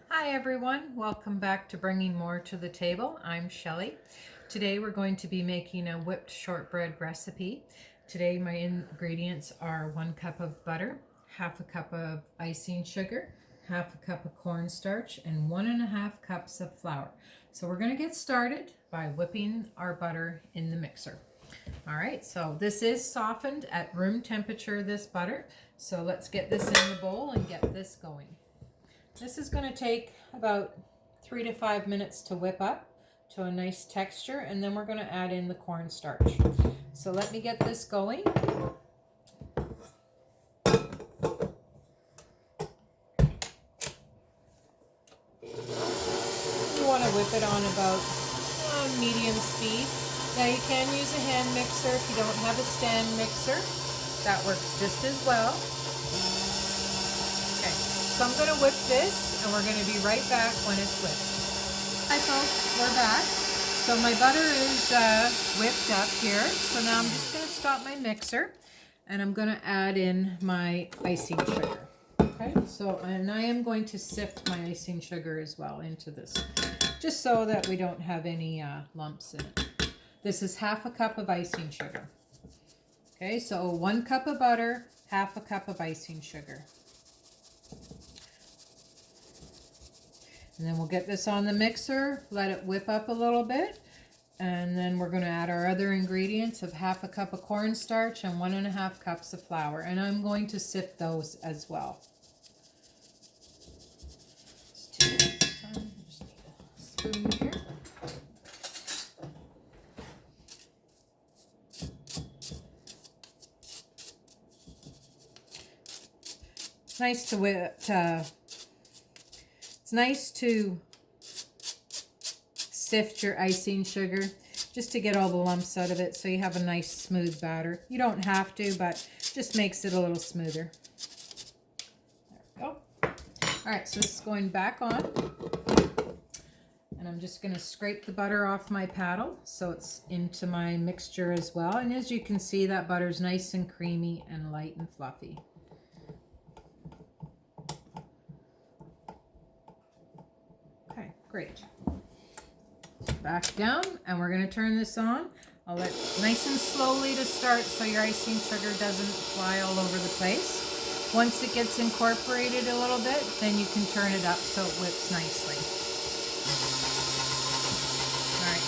Hi everyone, welcome back to Bringing More to the Table. I'm Shelley. Today we're going to be making a whipped shortbread recipe. Today my ingredients are 1 cup of butter, half a cup of icing sugar, half a cup of cornstarch, and 1.5 cups of flour. So we're going to get started by whipping our butter in the mixer. All right, so this is softened at room temperature, this butter. So let's get this in the bowl and get this going. This is going to take about 3 to 5 minutes to whip up to a nice texture, and then we're going to add in the cornstarch. So let me get this going. You want to whip it on about medium speed. Now you can use a hand mixer if you don't have a stand mixer. That works just as well. Okay, so I'm going to whip this, and we're going to be right back when it's whipped. Hi folks, we're back. So my butter is whipped up here. So now I'm just going to stop my mixer, and I'm going to add in my icing sugar. Okay, so and I am going to sift my icing sugar as well into this, just so that we don't have any lumps in it. This is half a cup of icing sugar. Okay, so 1 cup of butter, half a cup of icing sugar. And then we'll get this on the mixer, let it whip up a little bit, and then we're going to add our other ingredients of half a cup of cornstarch and 1.5 cups of flour. And I'm going to sift those as well. Just take this time. Just need a spoon here. It's nice to whip. It's nice to sift your icing sugar just to get all the lumps out of it so you have a nice smooth batter. You don't have to, but it just makes it a little smoother. There we go. All right, so this is going back on. And I'm just going to scrape the butter off my paddle so it's into my mixture as well. And as you can see, that butter's nice and creamy and light and fluffy. Okay, great. Back down, and we're going to turn this on. I'll let nice and slowly to start so your icing sugar doesn't fly all over the place. Once it gets incorporated a little bit, then you can turn it up so it whips nicely. All right,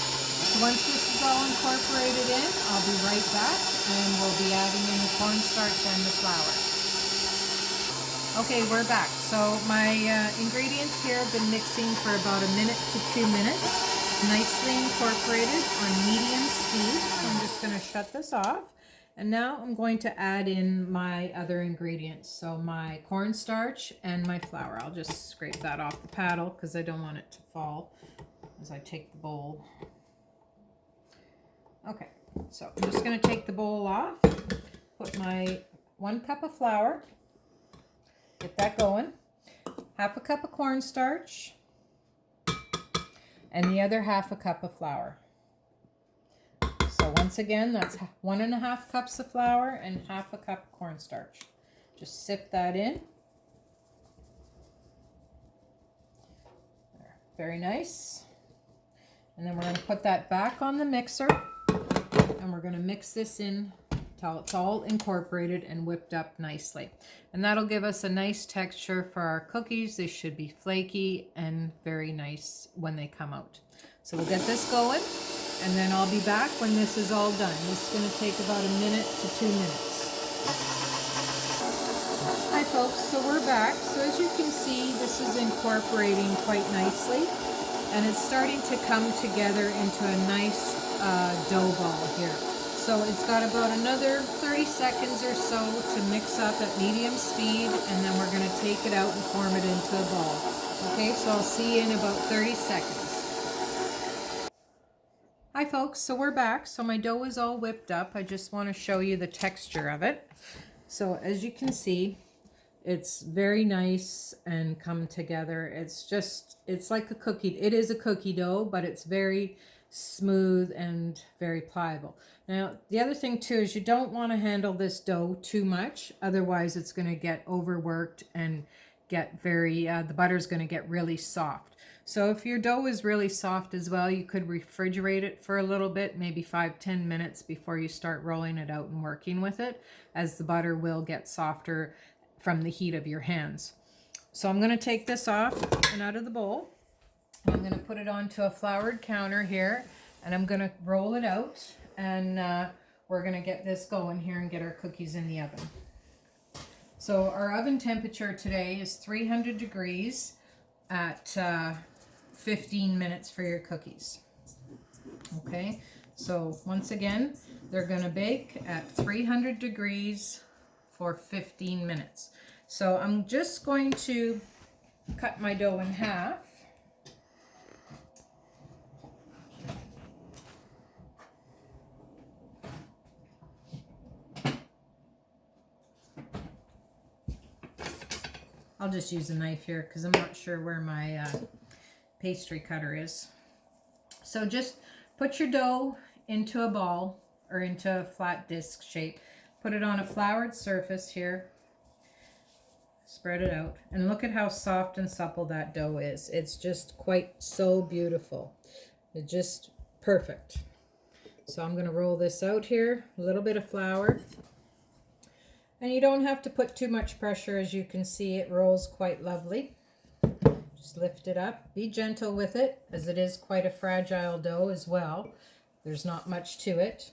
so once this is all incorporated in, I'll be right back, and we'll be adding in the cornstarch and the flour. Okay, we're back. So my ingredients here have been mixing for about 1 to 2 minutes. Nicely incorporated on medium speed. So I'm just going to shut this off. And now I'm going to add in my other ingredients. So my cornstarch and my flour. I'll just scrape that off the paddle because I don't want it to fall as I take the bowl. Okay, so I'm just going to take the bowl off. Put my 1 cup of flour. Get that going. Half a cup of cornstarch. And the other half a cup of flour. So once again, that's 1.5 cups of flour and half a cup of cornstarch. Just sift that in. There. Very nice. And then we're going to put that back on the mixer, and we're going to mix this in until it's all incorporated and whipped up nicely. And that'll give us a nice texture for our cookies. They should be flaky and very nice when they come out. So we'll get this going, and then I'll be back when this is all done. This is going to take about 1 to 2 minutes. Hi folks, so we're back. So as you can see, this is incorporating quite nicely, and it's starting to come together into a nice dough ball here. So it's got about another 30 seconds or so to mix up at medium speed, and then we're going to take it out and form it into a ball. Okay, so I'll see you in about 30 seconds. Hi folks, so we're back. So my dough is all whipped up. I just want to show you the texture of it. So as you can see, it's very nice and come together. It's like a cookie. It is a cookie dough, but it's very smooth and very pliable. Now, the other thing too is you don't want to handle this dough too much, otherwise it's going to get overworked and get the butter's going to get really soft. So if your dough is really soft as well, you could refrigerate it for a little bit, maybe 5-10 minutes before you start rolling it out and working with it, as the butter will get softer from the heat of your hands. So I'm going to take this off and out of the bowl. I'm going to put it onto a floured counter here, and I'm going to roll it out, and we're going to get this going here and get our cookies in the oven. So our oven temperature today is 300 degrees at 15 minutes for your cookies. Okay, so once again, they're going to bake at 300 degrees for 15 minutes. So I'm just going to cut my dough in half. I'll just use a knife here because I'm not sure where my pastry cutter is. So just put your dough into a ball or into a flat disc shape. Put it on a floured surface here. Spread it out. And look at how soft and supple that dough is. It's just quite so beautiful. It's just perfect. So I'm going to roll this out here. A little bit of flour. And you don't have to put too much pressure. As you can see, it rolls quite lovely. Just lift it up. Be gentle with it, as it is quite a fragile dough as well. There's not much to it.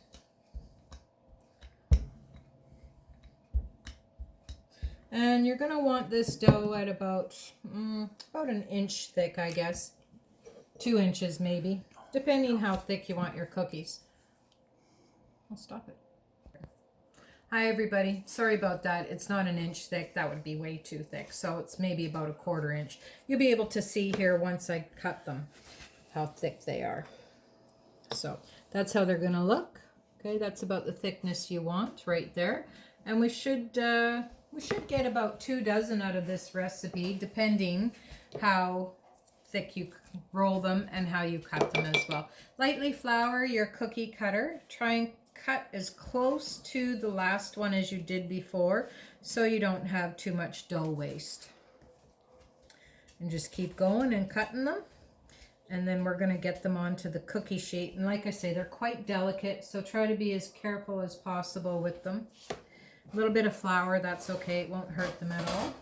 And you're going to want this dough at about an inch thick, I guess. 2 inches maybe, depending how thick you want your cookies. I'll stop it. Hi everybody, sorry about that. It's not an inch thick, that would be way too thick. So it's maybe about a 1/4 inch. You'll be able to see here once I cut them how thick they are. So that's how they're gonna look. Okay, that's about the thickness you want right there. And we should get about 2 dozen out of this recipe, depending how thick you roll them and how you cut them as well. Lightly flour your cookie cutter. Try and cut as close to the last one as you did before, so you don't have too much dough waste. And just keep going and cutting them. And then we're going to get them onto the cookie sheet. And like I say, they're quite delicate, so try to be as careful as possible with them. A little bit of flour, that's okay. It won't hurt them at all.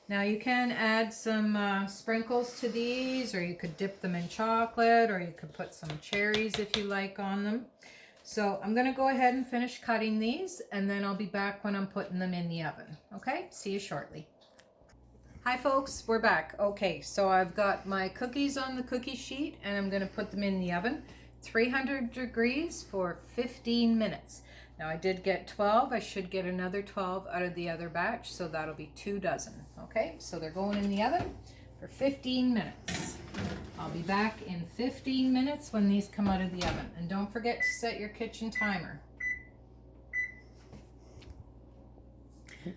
Now you can add some sprinkles to these, or you could dip them in chocolate, or you could put some cherries if you like on them. So I'm going to go ahead and finish cutting these, and then I'll be back when I'm putting them in the oven. Okay, see you shortly. Hi folks, we're back. Okay, so I've got my cookies on the cookie sheet, and I'm going to put them in the oven, 300 degrees for 15 minutes. Now I did get 12. I should get another 12 out of the other batch, so that'll be 2 dozen. Okay, so they're going in the oven for 15 minutes. I'll be back in 15 minutes when these come out of the oven. And don't forget to set your kitchen timer.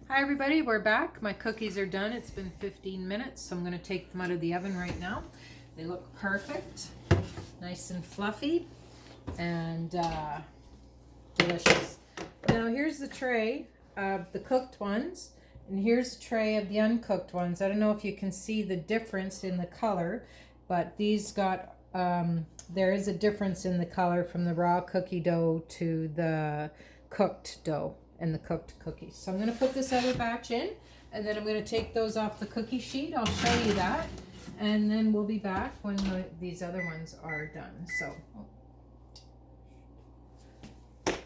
Hi everybody, we're back. My cookies are done. It's been 15 minutes, so I'm going to take them out of the oven right now. They look perfect, nice and fluffy, and delicious. Now here's the tray of the cooked ones, and here's a tray of the uncooked ones. I don't know if you can see the difference in the color, but these got, there is a difference in the color from the raw cookie dough to the cooked dough and the cooked cookies. So I'm going to put this other batch in, and then I'm going to take those off the cookie sheet. I'll show you that, and then we'll be back when these other ones are done. So, okay,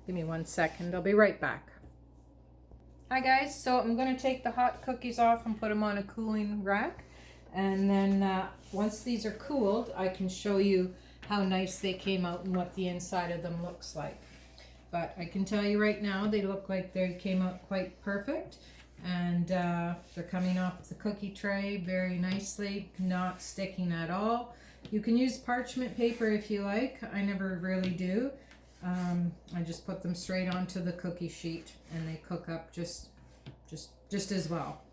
give me 1 second. I'll be right back. Hi guys, so I'm going to take the hot cookies off and put them on a cooling rack. And then once these are cooled, I can show you how nice they came out and what the inside of them looks like. But I can tell you right now, they look like they came out quite perfect. And they're coming off the cookie tray very nicely, not sticking at all. You can use parchment paper if you like. I never really do. I just put them straight onto the cookie sheet, and they cook up just as well.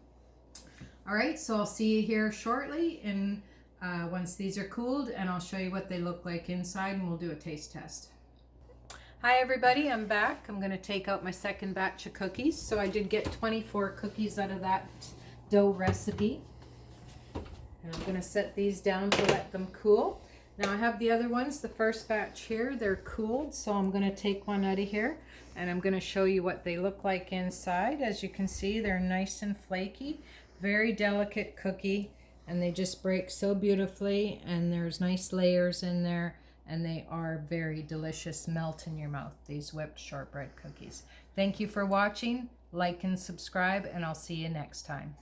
All right, so I'll see you here shortly, and once these are cooled, and I'll show you what they look like inside, and we'll do a taste test. Hi everybody, I'm back. I'm going to take out my second batch of cookies. So I did get 24 cookies out of that dough recipe. And I'm going to set these down to let them cool. Now I have the other ones, the first batch here, they're cooled. So I'm going to take one out of here and I'm going to show you what they look like inside. As you can see, they're nice and flaky, very delicate cookie, and they just break so beautifully, and there's nice layers in there. And they are very delicious, melt in your mouth, these whipped shortbread cookies. Thank you for watching. Like and subscribe, and I'll see you next time.